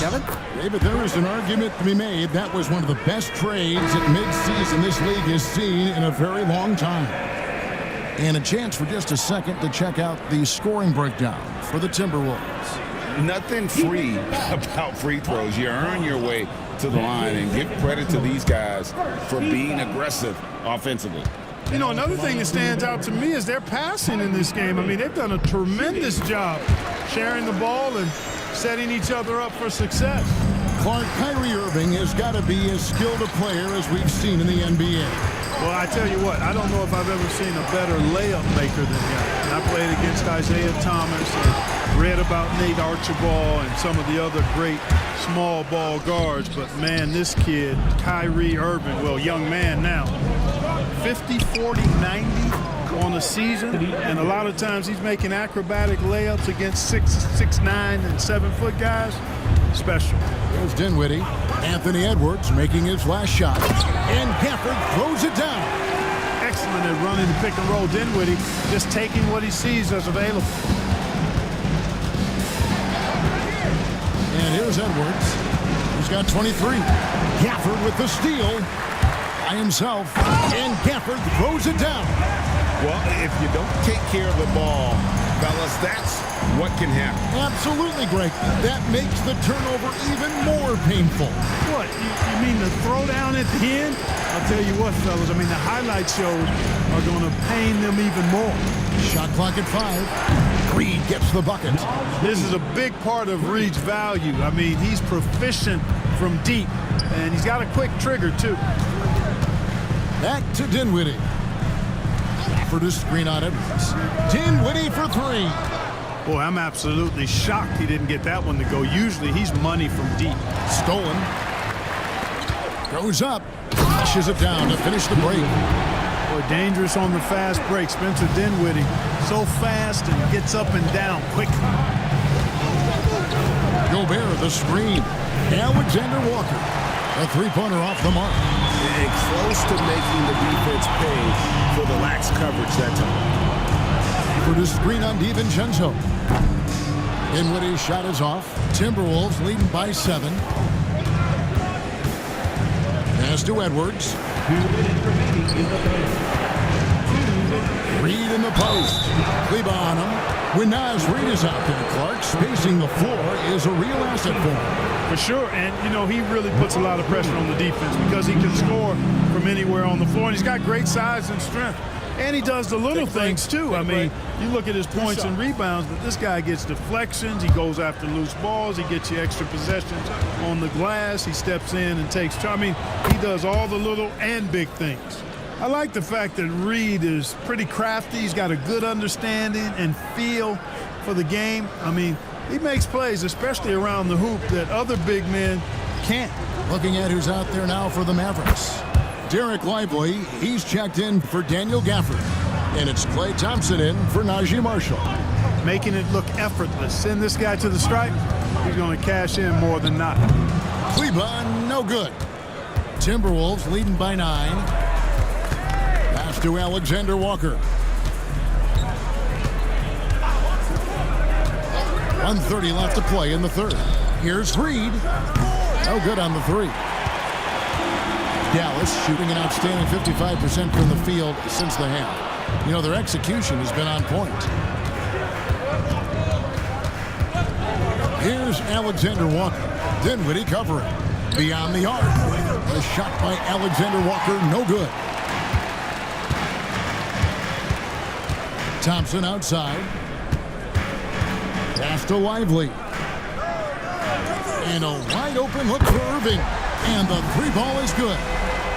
Kevin? David, there is an argument to be made. That was one of the best trades at midseason this league has seen in a very long time. And a chance for just a second to check out the scoring breakdown for the Timberwolves. Nothing free about free throws. You earn your way to the line, and give credit to these guys for being aggressive offensively. You know, another thing that stands out to me is their passing in this game. I mean, they've done a tremendous job sharing the ball and setting each other up for success. Clark, Kyrie Irving has got to be as skilled a player as we've seen in the NBA. Well, I tell you what, I don't know if I've ever seen a better layup maker than him. And I played against Isaiah Thomas and read about Nate Archibald and some of the other great small ball guards. But, man, this kid, Kyrie Irving, well, young man now, 50, 40, 90 on a season. And a lot of times he's making acrobatic layups against 6'9", and 7-foot guys. Special. There's Dinwiddie. Anthony Edwards making his last shot. And Gafford throws it down. Excellent at running the pick and roll. Dinwiddie just taking what he sees as available. And here's Edwards. He's got 23. Gafford with the steal by himself. And Gafford throws it down. Well, if you don't take care of the ball, fellas, that's what can happen. Absolutely, Greg. That makes the turnover even more painful. What? You mean the throwdown at the end? I'll tell you what, fellas. I mean, the highlight shows are going to pain them even more. Shot clock at 5. Reed gets the bucket. This is a big part of Reed's value. I mean, he's proficient from deep, and he's got a quick trigger, too. Back to Dinwiddie. For the screen on Edwards. Dinwiddie for 3. Boy, I'm absolutely shocked he didn't get that one to go. Usually he's money from deep. Stolen. Goes up. Flushes it down to finish the break. Boy, dangerous on the fast break. Spencer Dinwiddie so fast and gets up and down quickly. Gobert the screen. Alexander Walker. A three-pointer off the mark. And close to making the defense pay for the lax coverage that time. For the screen on DiVincenzo. Dinwiddie's shot is off. Timberwolves leading by 7. Pass to Edwards. 2 minutes remaining in the third. Reed in the post. Kleba on him. When Naz Reed is out there, Clark, spacing the floor is a real asset for him. For sure, and, you know, he really puts a lot of pressure on the defense because he can score from anywhere on the floor, and he's got great size and strength. And he does the little things, too. I mean, you look at his points and rebounds, but this guy gets deflections. He goes after loose balls. He gets you extra possessions on the glass. He steps in and takes charge. I mean, he does all the little and big things. I like the fact that Reed is pretty crafty. He's got a good understanding and feel for the game. I mean, he makes plays, especially around the hoop, that other big men can't. Looking at who's out there now for the Mavericks. Derek Lively, he's checked in for Daniel Gafford. And it's Klay Thompson in for Najee Marshall. Making it look effortless. Send this guy to the stripe, he's going to cash in more than not. Kleba, no good. Timberwolves leading by 9. Pass to Alexander Walker. 1:30 left to play in the third. Here's Reed. No good on the 3. Dallas shooting an outstanding 55% from the field since the half. You know, their execution has been on point. Here's Alexander Walker. Dinwiddie covering. Beyond the arc. A shot by Alexander Walker, no good. Thompson outside. Pass to Lively. And a wide open look for Irving. And the 3 ball is good.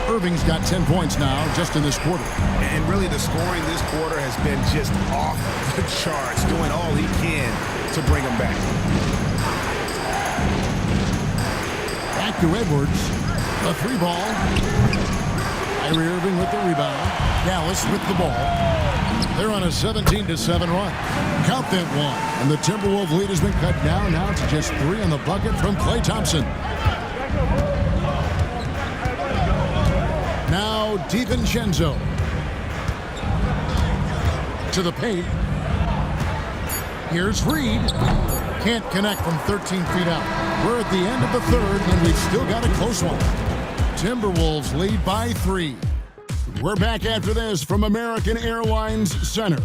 Irving's got 10 points now just in this quarter. And really the scoring this quarter has been just off the charts, doing all he can to bring him back. Back to Edwards. The 3 ball. Kyrie Irving with the rebound. Dallas with the ball. They're on a 17-7 run. Count that one. And the Timberwolves lead has been cut down now to just 3 on the bucket from Klay Thompson. Now DiVincenzo. To the paint. Here's Reed. Can't connect from 13 feet out. We're at the end of the third, and we've still got a close one. Timberwolves lead by 3. We're back after this from American Airlines Center.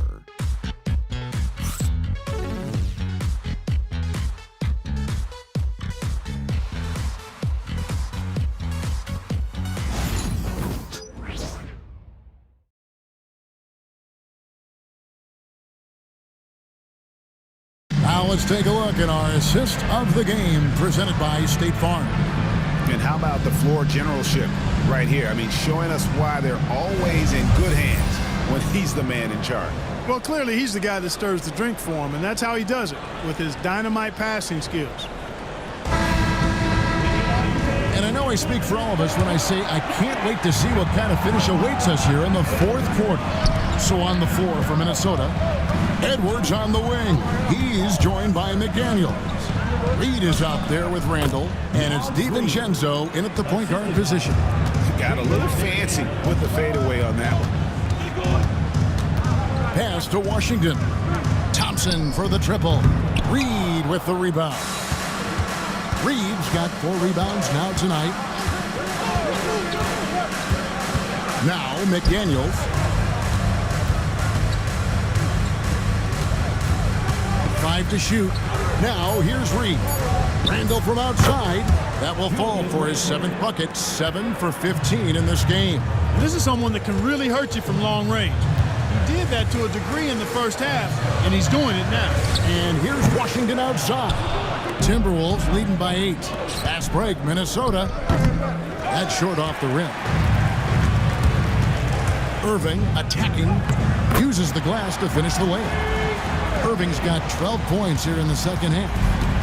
Now let's take a look at our assist of the game presented by State Farm. And how about the floor generalship right here? I mean, showing us why they're always in good hands when he's the man in charge. Well, clearly he's the guy that stirs the drink for him, and that's how he does it, with his dynamite passing skills. And I know I speak for all of us when I say I can't wait to see what kind of finish awaits us here in the fourth quarter. So on the floor for Minnesota, Edwards on the wing. He's joined by McDaniels. Reed is out there with Randall, and it's DiVincenzo in at the point guard position. Got a little fancy with the fadeaway on that one. Pass to Washington. Thompson for the triple. Reed with the rebound. Reed's got 4 rebounds now tonight. Now McDaniels. Five to shoot. Now here's Reed. Randall from outside. That will fall for his 7th bucket. 7 for 15 in this game. This is someone that can really hurt you from long range. He did that to a degree in the first half, and he's doing it now. And here's Washington outside. Timberwolves leading by 8. Fast break, Minnesota. That's short off the rim. Irving attacking. Uses the glass to finish the layup. Irving's got 12 points here in the second half.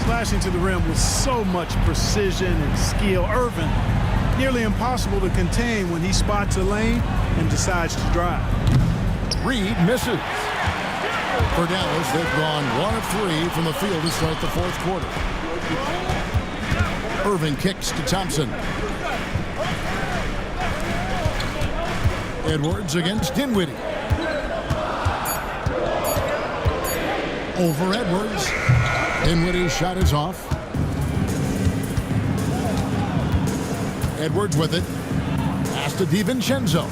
Slashing to the rim with so much precision and skill. Irving, nearly impossible to contain when he spots a lane and decides to drive. Reed misses. For Dallas, they've gone 1 of 3 from the field to start the fourth quarter. Irving kicks to Thompson. Edwards against Dinwiddie. Over Edwards. Dinwiddie's shot is off. Edwards with it. Pass to DiVincenzo.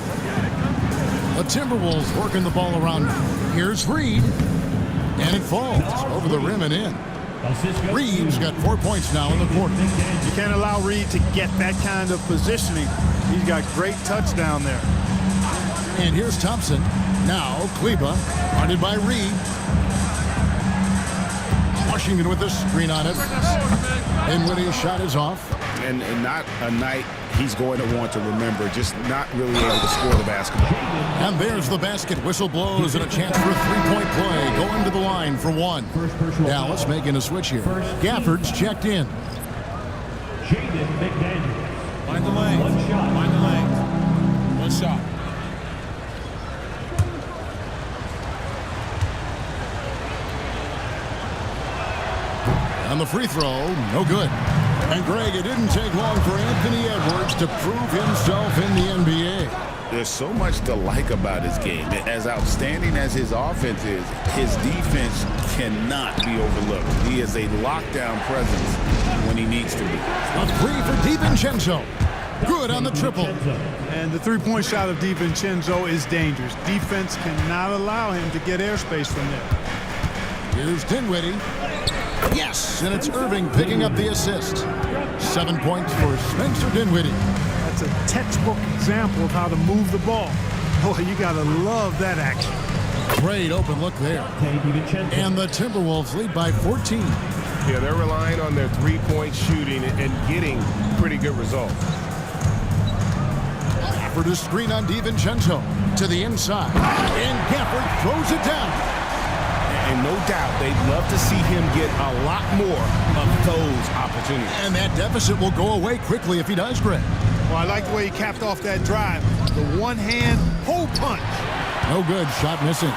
The Timberwolves working the ball around. Here's Reed. And it falls over the rim and in. Reed's got 4 points now in the quarter. You can't allow Reed to get that kind of positioning. He's got great touch down there. And here's Thompson. Now Kleba, guarded by Reed. Washington with the screen on it. Dinwiddie's shot is off. And not a night he's going to want to remember, just not really able to score the basketball. And there's the basket. Whistle blows and a chance for a three-point play. Going to the line for 1. Dallas making a switch here. Gafford's checked in. Mind the lane. One shot. Mind the lane. One shot. On the free throw, no good. And Greg, it didn't take long for Anthony Edwards to prove himself in the NBA. There's so much to like about his game. As outstanding as his offense is, his defense cannot be overlooked. He is a lockdown presence when he needs to be. A 3 for DiVincenzo. Good on the triple. And the three-point shot of DiVincenzo is dangerous. Defense cannot allow him to get airspace from there. Here's Dinwiddie. Yes, and it's Irving picking up the assist. 7 points for Spencer Dinwiddie. That's a textbook example of how to move the ball. Boy, you got to love that action. Great open look there. And the Timberwolves lead by 14. Yeah, they're relying on their three-point shooting and getting pretty good results. Gafford is screen on DiVincenzo to the inside. And Gafford throws it down. And no doubt they'd love to see him get a lot more of those opportunities. And that deficit will go away quickly if he does, Greg. Well, I like the way he capped off that drive. The one-hand hole punch. No good. Shot missing.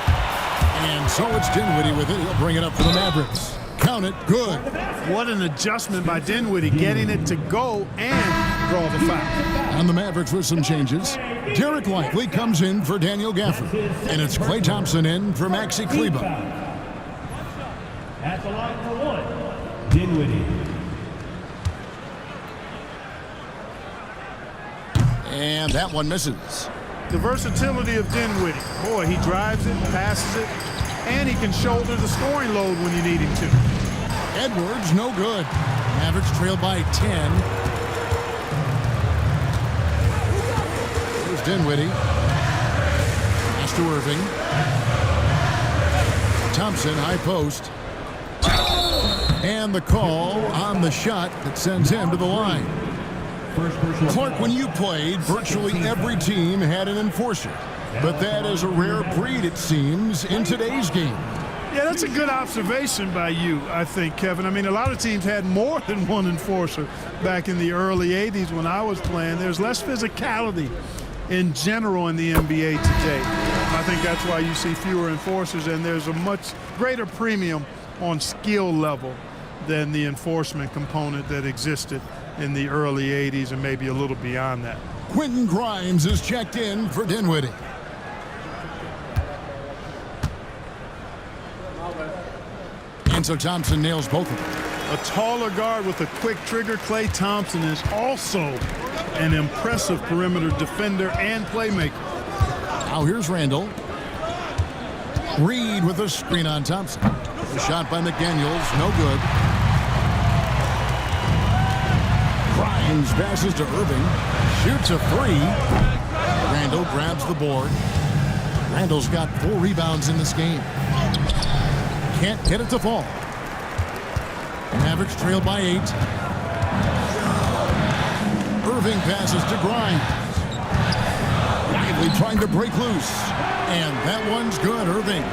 And so it's Dinwiddie with it. He'll bring it up for the Mavericks. Count it. Good. What an adjustment by Dinwiddie, getting it to go and draw the foul. On the Mavericks with some changes. Derek Lively comes in for Daniel Gafford. And it's Klay Thompson in for Maxi Kleba. At the line for 1, Dinwiddie. And that one misses. The versatility of Dinwiddie. Boy, he drives it, passes it, and he can shoulder the scoring load when you need him to. Edwards, no good. Mavericks trail by 10. Here's Dinwiddie. Pass to Irving. Thompson, high post. And the call on the shot that sends him to the line. First personal Clark, foul. when you played, virtually every team had an enforcer. But that is a rare breed, it seems, in today's game. Yeah, that's a good observation by you, I think, Kevin. I mean, a lot of teams had more than one enforcer back in the early 80s when I was playing. There's less physicality in general in the NBA today. I think that's why you see fewer enforcers, and there's a much greater premium on skill level than the enforcement component that existed in the early 80s and maybe a little beyond that. Quentin Grimes is checked in for Dinwiddie. And so Thompson nails both of them. A taller guard with a quick trigger, Klay Thompson, is also an impressive perimeter defender and playmaker. Now here's Randall. Reed with a screen on Thompson. The shot by McDaniels, no good. Grimes passes to Irving. Shoots a three. Randall grabs the board. Randall's got 4 rebounds in this game. Can't get it to fall. Mavericks trail by 8. Irving passes to Grimes. Lively trying to break loose. And that one's good, Irving.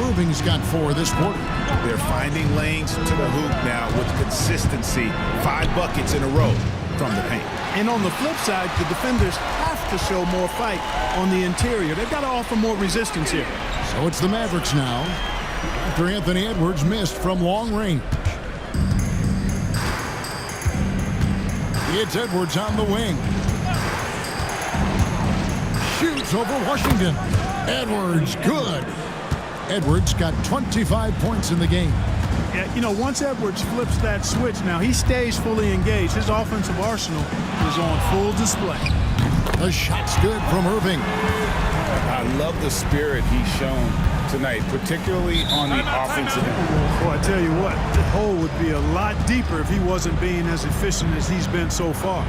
Irving's got 4 this quarter. They're finding lanes to the hoop now with consistency. 5 buckets in a row from the paint. And on the flip side, the defenders have to show more fight on the interior. They've got to offer more resistance here. So it's the Mavericks now, after Anthony Edwards missed from long range. It's Edwards on the wing. Shoots over Washington. Edwards, good. Edwards got 25 points in the game. Yeah, you know, once Edwards flips that switch, now he stays fully engaged. His offensive arsenal is on full display. The shot's good from Irving. I love the spirit he's shown tonight, particularly on the offensive end. Boy, I tell you what, the hole would be a lot deeper if he wasn't being as efficient as he's been so far.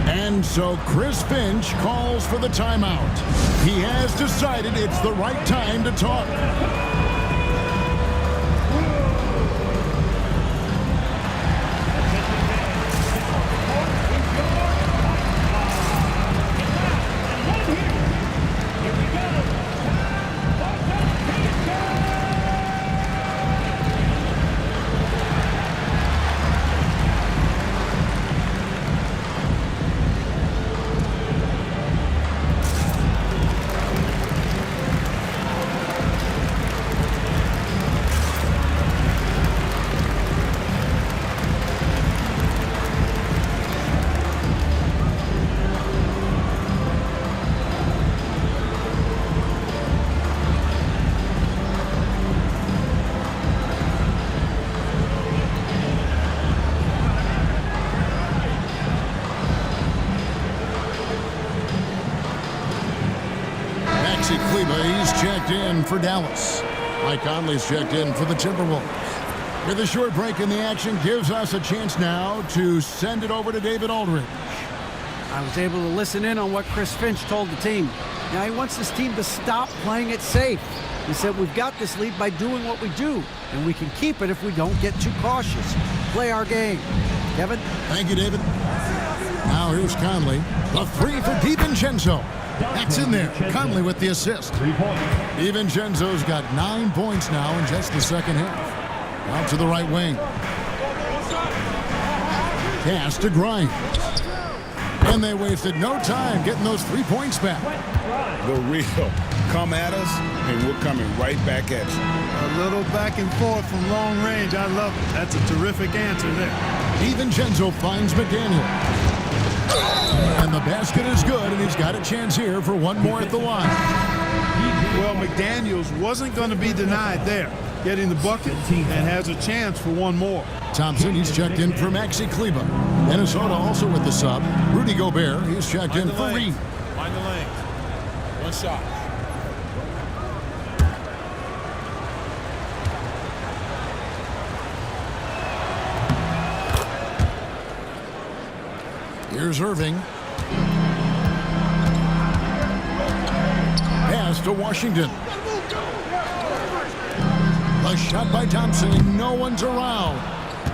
And so Chris Finch calls for the timeout. He has decided it's the right time to talk. He's checked in for Dallas. Mike Conley's checked in for the Timberwolves. With a short break in the action gives us a chance now to send it over to David Aldridge. I was able to listen in on what Chris Finch told the team. Now he wants this team to stop playing it safe. He said we've got this lead by doing what we do, and we can keep it if we don't get too cautious. Play our game. Kevin? Thank you, David. Now here's Conley. The 3 for DiVincenzo. That's in there. Conley with the assist. 3 points. DiVincenzo's got 9 points now in just the second half. Out to the right wing. Pass to Grimes. And they wasted no time getting those 3 points back. The real. Come at us, and we're coming right back at you. A little back and forth from long range. I love it. That's a terrific answer there. DiVincenzo finds McDaniel. And the basket is good, and he's got a chance here for one more at the line. Well, McDaniels wasn't going to be denied there. Getting the bucket and has a chance for one more. Thompson, he's checked in for Maxi Kleber. Minnesota also with the sub. Rudy Gobert, he's checked in for Reed. Mind the lane. One shot. Here's Irving. Pass to Washington. A shot by Thompson. No one's around.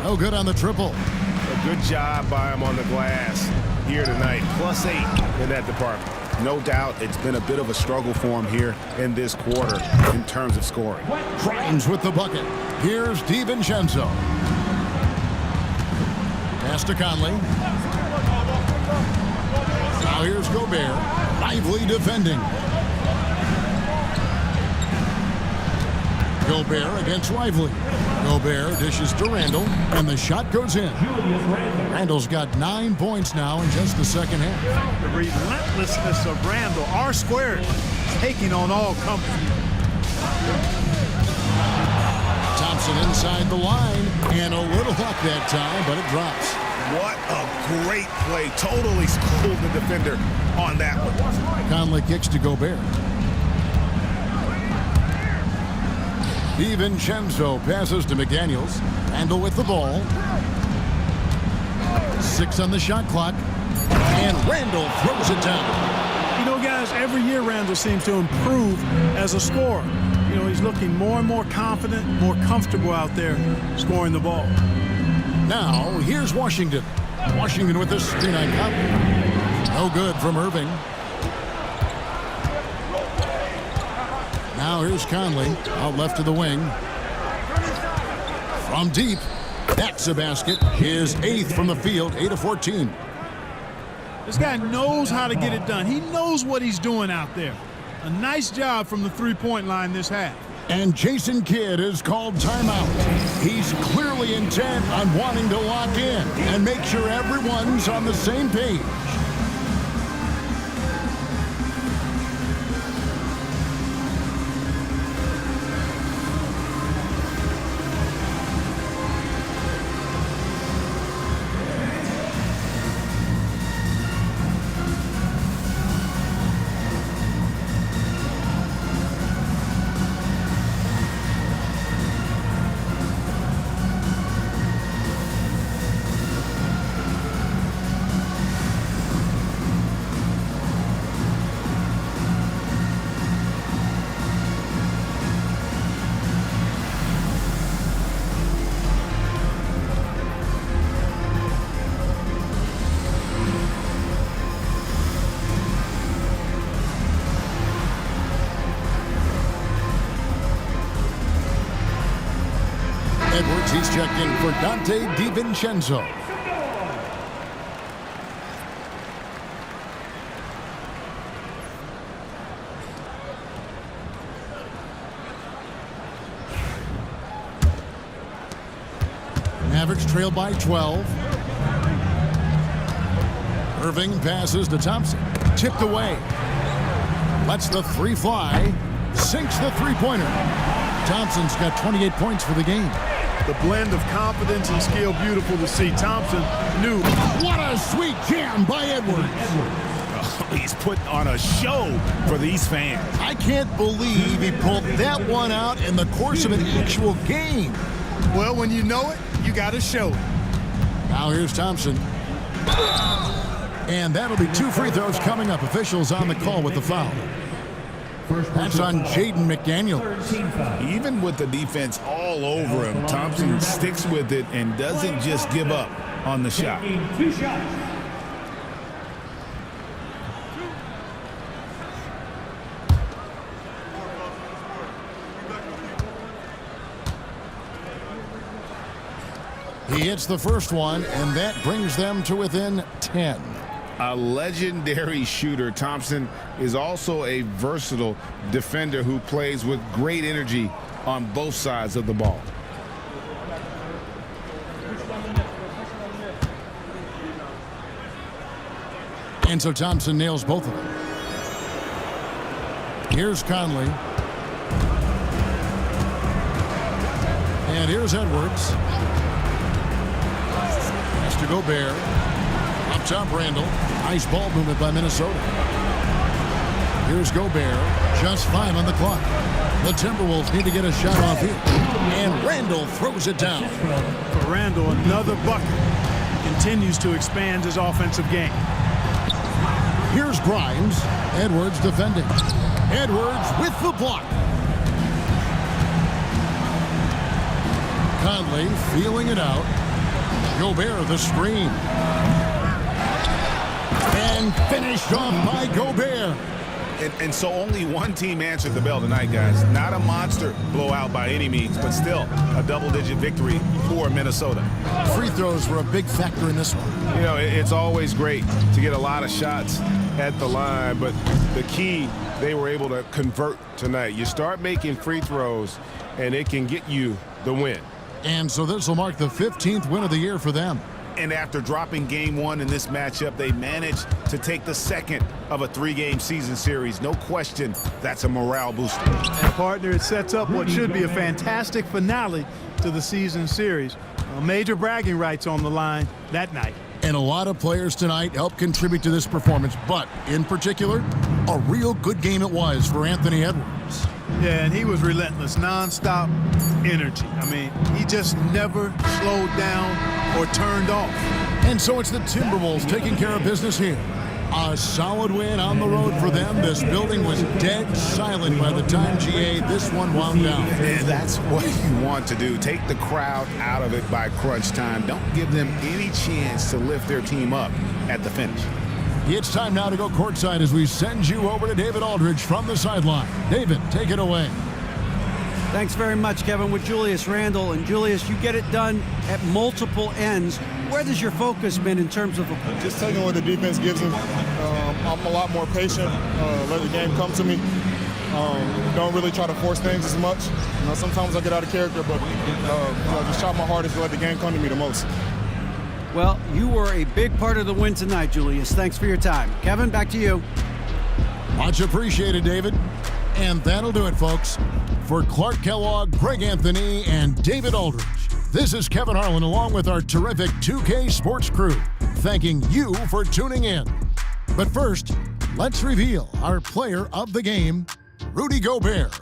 No good on the triple. A good job by him on the glass. here tonight, +8 in that department. No doubt it's been a bit of a struggle for him here in this quarter in terms of scoring. Grimes with the bucket. Here's DiVincenzo. Pass to Conley. Now here's Gobert. Lively defending. Gobert against Lively. Gobert dishes to Randall, and the shot goes in. Randall's got 9 points now in just the second half. The relentlessness of Randall, R-squared, taking on all comers. Thompson inside the line, and a little luck that time, but it drops. What a great play. Totally schooled the defender on that one. Conley kicks to Gobert. DiVincenzo passes to McDaniels. Randall with the ball. 6 on the shot clock. And Randall throws it down. You know, guys, every year Randall seems to improve as a scorer. You know, he's looking more and more confident, more comfortable out there scoring the ball. Now, here's Washington. Washington with this screen on Conley. No good from Irving. Now here's Conley, out left to the wing. From deep, that's a basket. His 8th from the field, 8 of 14. This guy knows how to get it done. He knows what he's doing out there. A nice job from the three-point line this half. And Jason Kidd is called timeout. He's clearly intent on wanting to lock in and make sure everyone's on the same page. Edwards, he's checked in for Dante DiVincenzo. Mavericks trail by 12. Irving passes to Thompson. Tipped away. Lets the three fly. Sinks the three-pointer. Thompson's got 28 points for the game. The blend of confidence and skill, beautiful to see. Thompson knew. What a sweet jam by Edwards. He's putting on a show for these fans. I can't believe he pulled that one out in the course of an actual game. Well, when you know it, you got to show it. Now here's Thompson. And that'll be 2 free throws coming up. Officials on the call with the foul. That's on Jaden McDaniels. Even with the defense all over him, Thompson sticks with it and doesn't just give up on the shot. 2 shots. He hits the first one, and that brings them to within 10. A legendary shooter, Thompson is also a versatile defender who plays with great energy on both sides of the ball. And so Thompson nails both of them. Here's Conley. And here's Edwards. Pass to Gobert. Up top, Randall. Nice ball movement by Minnesota. Here's Gobert. Just 5 on the clock. The Timberwolves need to get a shot off here. And Randall throws it down. For Randall, another bucket. Continues to expand his offensive game. Here's Grimes. Edwards defending. Edwards with the block. Conley feeling it out. Gobert the screen. And finished off by Gobert. And so only one team answered the bell tonight, guys. Not a monster blowout by any means, but still a double-digit victory for Minnesota. Free throws were a big factor in this one. You know, it's always great to get a lot of shots at the line, but the key, they were able to convert tonight. You start making free throws, and it can get you the win. And so this will mark the 15th win of the year for them. And after dropping game one in this matchup, they managed to take the second of a 3-game season series. No question, that's a morale booster. And partner, it sets up what should be a fantastic finale to the season series. Major bragging rights on the line that night. And a lot of players tonight helped contribute to this performance, but in particular, a real good game it was for Anthony Edwards. Yeah, and he was relentless, nonstop energy. I mean, he just never slowed down or turned off. And so it's the Timberwolves taking care of business here. A solid win on the road for them. This building was dead silent by the time GA this one wound down. And that's what you want to do. Take the crowd out of it by crunch time. Don't give them any chance to lift their team up at the finish. It's time now to go courtside as we send you over to David Aldridge from the sideline. David, take it away. Thanks very much, Kevin, with Julius Randle. And Julius, you get it done at multiple ends. Where has your focus been in terms of just taking what the defense gives them? I'm a lot more patient. Let the game come to me. Don't really try to force things as much. You know, sometimes I get out of character, but just try my hardest to let the game come to me the most. Well, you were a big part of the win tonight, Julius. Thanks for your time. Kevin, back to you. Much appreciated, David. And that'll do it, folks. For Clark Kellogg, Greg Anthony, and David Aldridge, this is Kevin Harlan along with our terrific 2K Sports crew, thanking you for tuning in. But first, let's reveal our player of the game, Rudy Gobert.